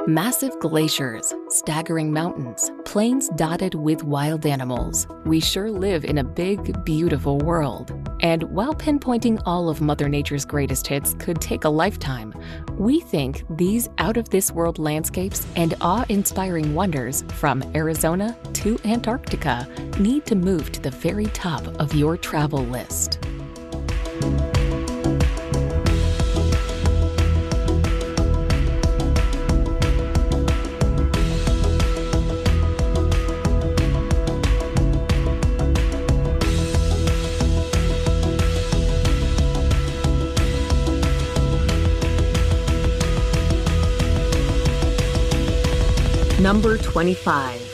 Massive glaciers, staggering mountains, plains dotted with wild animals. We sure live in a big, beautiful world. And while pinpointing all of Mother Nature's greatest hits could take a lifetime, we think these out-of-this-world landscapes and awe-inspiring wonders from Arizona to Antarctica need to move to the very top of your travel list. Number 25.